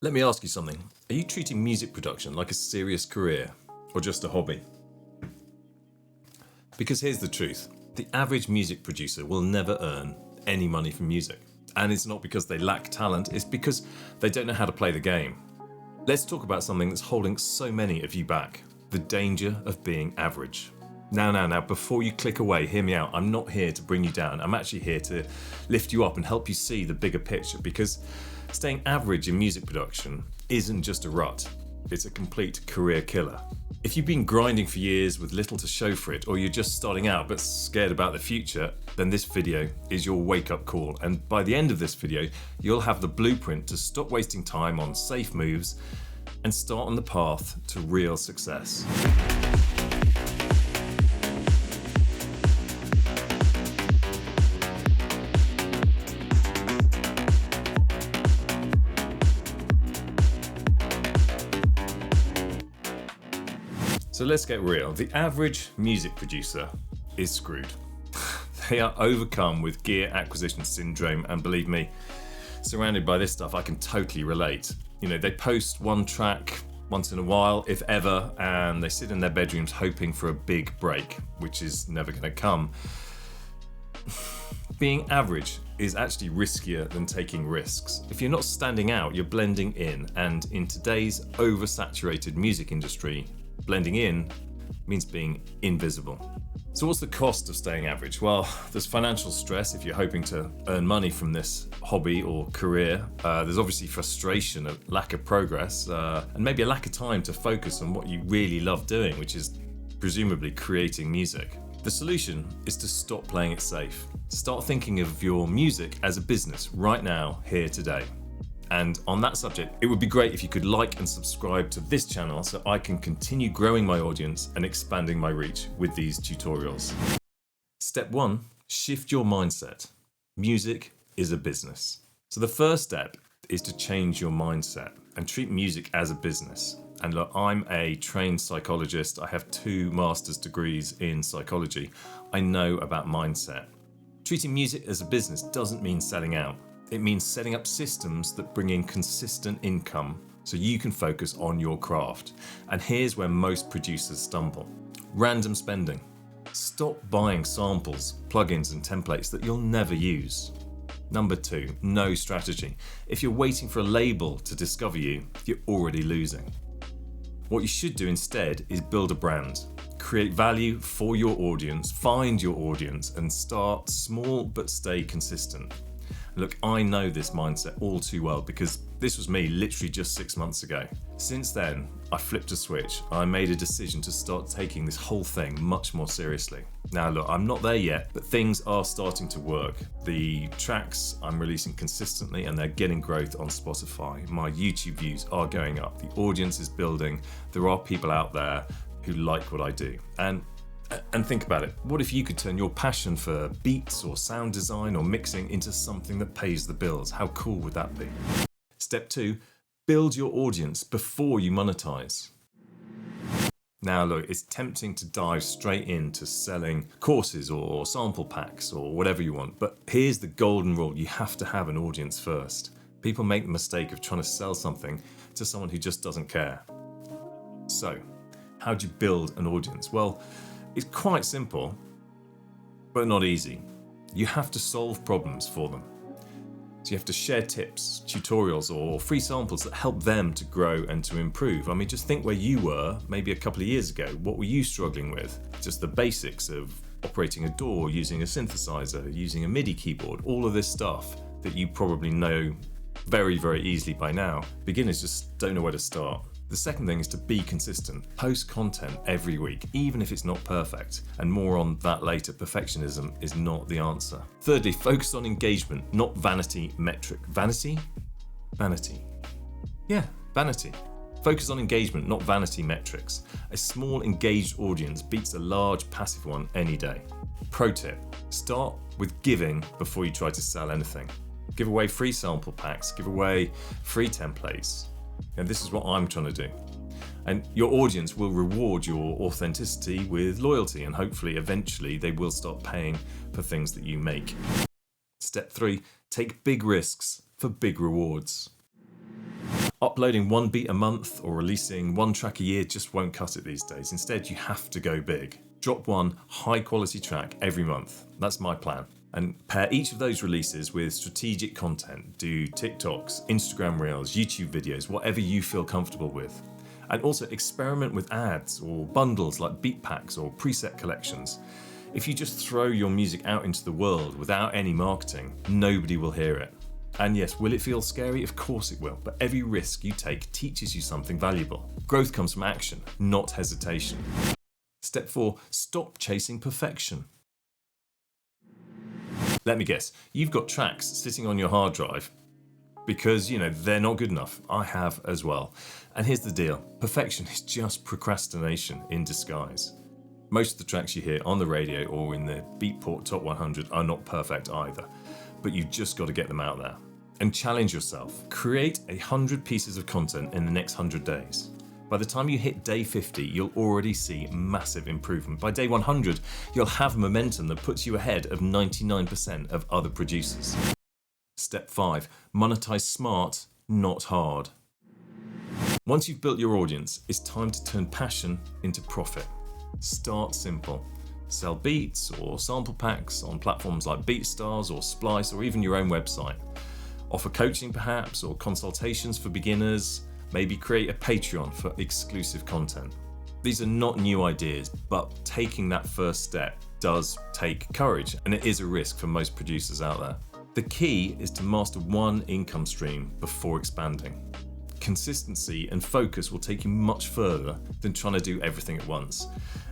Let me ask you something. Are you treating music production like a serious career or just a hobby? Because here's the truth. The average music producer will never earn any money from music. And it's not because they lack talent, it's because they don't know how to play the game. Let's talk about something that's holding so many of you back. The danger of being average. Now, before you click away, hear me out. I'm not here to bring you down. I'm actually here to lift you up and help you see the bigger picture, because staying average in music production isn't just a rut. It's a complete career killer. If you've been grinding for years with little to show for it, or you're just starting out but scared about the future, then this video is your wake-up call. And by the end of this video, you'll have the blueprint to stop wasting time on safe moves and start on the path to real success. So let's get real. The average music producer is screwed. They are overcome with gear acquisition syndrome, and believe me, surrounded by this stuff, I can totally relate. You know, they post one track once in a while, if ever, and they sit in their bedrooms hoping for a big break, which is never going to come. Being average is actually riskier than taking risks. If you're not standing out, you're blending in, and in today's oversaturated music industry, blending in means being invisible. So what's the cost of staying average? Well, there's financial stress if you're hoping to earn money from this hobby or career. There's obviously frustration, a lack of progress, and maybe a lack of time to focus on what you really love doing, which is presumably creating music. The solution is to stop playing it safe. Start thinking of your music as a business right now, here, today. And on that subject, it would be great if you could like and subscribe to this channel so I can continue growing my audience and expanding my reach with these tutorials. Step 1, shift your mindset. Music is a business. So the first step is to change your mindset and treat music as a business. And look, I'm a trained psychologist. I have 2 master's degrees in psychology. I know about mindset. Treating music as a business doesn't mean selling out. It means setting up systems that bring in consistent income so you can focus on your craft. And here's where most producers stumble. Random spending. Stop buying samples, plugins and templates that you'll never use. Number 2, no strategy. If you're waiting for a label to discover you, you're already losing. What you should do instead is build a brand. Create value for your audience, find your audience, and start small but stay consistent. Look, I know this mindset all too well because this was me literally just 6 months ago. Since then, I flipped a switch. I made a decision to start taking this whole thing much more seriously. Now look, I'm not there yet, but things are starting to work. The tracks I'm releasing consistently and they're getting growth on Spotify. My YouTube views are going up. The audience is building. There are people out there who like what I do. And think about it. What if you could turn your passion for beats or sound design or mixing into something that pays the bills? How cool would that be? Step 2, build your audience before you monetize. Now look, it's tempting to dive straight into selling courses or sample packs or whatever you want, but here's the golden rule. You have to have an audience first. People make the mistake of trying to sell something to someone who just doesn't care. So, how do you build an audience? Well, it's quite simple, but not easy. You have to solve problems for them. So you have to share tips, tutorials, or free samples that help them to grow and to improve. I mean, just think where you were maybe a couple of years ago. What were you struggling with? Just the basics of operating a DAW, using a synthesizer, using a MIDI keyboard, all of this stuff that you probably know very, very easily by now. Beginners just don't know where to start. The second thing is to be consistent. Post content every week, even if it's not perfect. And more on that later. Perfectionism is not the answer. Thirdly, focus on engagement, not vanity metric. Vanity? Vanity. Yeah, vanity. Focus on engagement, not vanity metrics. A small engaged audience beats a large passive one any day. Pro tip, start with giving before you try to sell anything. Give away free sample packs, give away free templates. And this is what I'm trying to do. And your audience will reward your authenticity with loyalty, and hopefully eventually they will start paying for things that you make. Step 3, take big risks for big rewards. Uploading one beat a month or releasing one track a year just won't cut it these days. Instead, you have to go big. Drop one high quality track every month. That's my plan. And pair each of those releases with strategic content. Do TikToks, Instagram Reels, YouTube videos, whatever you feel comfortable with. And also experiment with ads or bundles like beat packs or preset collections. If you just throw your music out into the world without any marketing, nobody will hear it. And yes, will it feel scary? Of course it will, but every risk you take teaches you something valuable. Growth comes from action, not hesitation. Step 4, stop chasing perfection. Let me guess, you've got tracks sitting on your hard drive because, they're not good enough. I have as well. And here's the deal, perfection is just procrastination in disguise. Most of the tracks you hear on the radio or in the Beatport Top 100 are not perfect either, but you've just got to get them out there. And challenge yourself. Create 100 pieces of content in the next 100 days. By the time you hit day 50, you'll already see massive improvement. By day 100, you'll have momentum that puts you ahead of 99% of other producers. Step 5, monetize smart, not hard. Once you've built your audience, it's time to turn passion into profit. Start simple. Sell beats or sample packs on platforms like BeatStars or Splice or even your own website. Offer coaching perhaps or consultations for beginners. Maybe create a Patreon for exclusive content. These are not new ideas, but taking that first step does take courage, and it is a risk for most producers out there. The key is to master one income stream before expanding. Consistency and focus will take you much further than trying to do everything at once.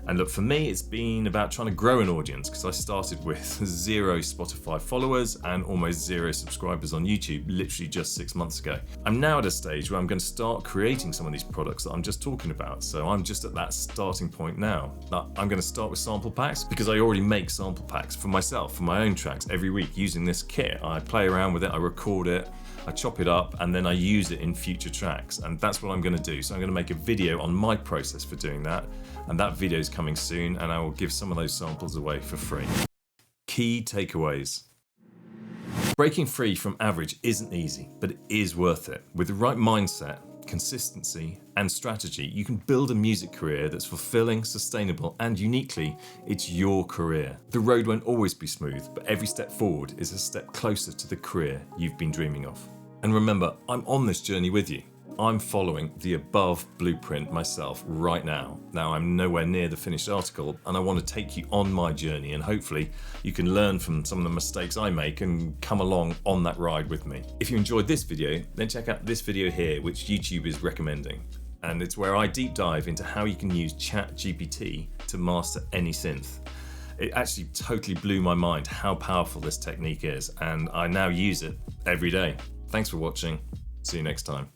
And look, for me, it's been about trying to grow an audience because I started with 0 Spotify followers and almost 0 subscribers on YouTube, literally just 6 months ago. I'm now at a stage where I'm going to start creating some of these products that I'm just talking about. So I'm just at that starting point now. I'm going to start with sample packs because I already make sample packs for myself, for my own tracks every week using this kit. I play around with it, I record it, I chop it up, and then I use it in future tracks, and that's what I'm going to do. So I'm going to make a video on my process for doing that, and that video is coming soon, and I will give some of those samples away for free. Key takeaways. Breaking free from average isn't easy, but it is worth it. With the right mindset, consistency, and strategy, you can build a music career that's fulfilling, sustainable, and uniquely, it's your career. The road won't always be smooth, but every step forward is a step closer to the career you've been dreaming of. And remember, I'm on this journey with you. I'm following the above blueprint myself right now. Now I'm nowhere near the finished article, and I want to take you on my journey, and hopefully you can learn from some of the mistakes I make and come along on that ride with me. If you enjoyed this video, then check out this video here, which YouTube is recommending. And it's where I deep dive into how you can use ChatGPT to master any synth. It actually totally blew my mind how powerful this technique is, and I now use it every day. Thanks for watching. See you next time.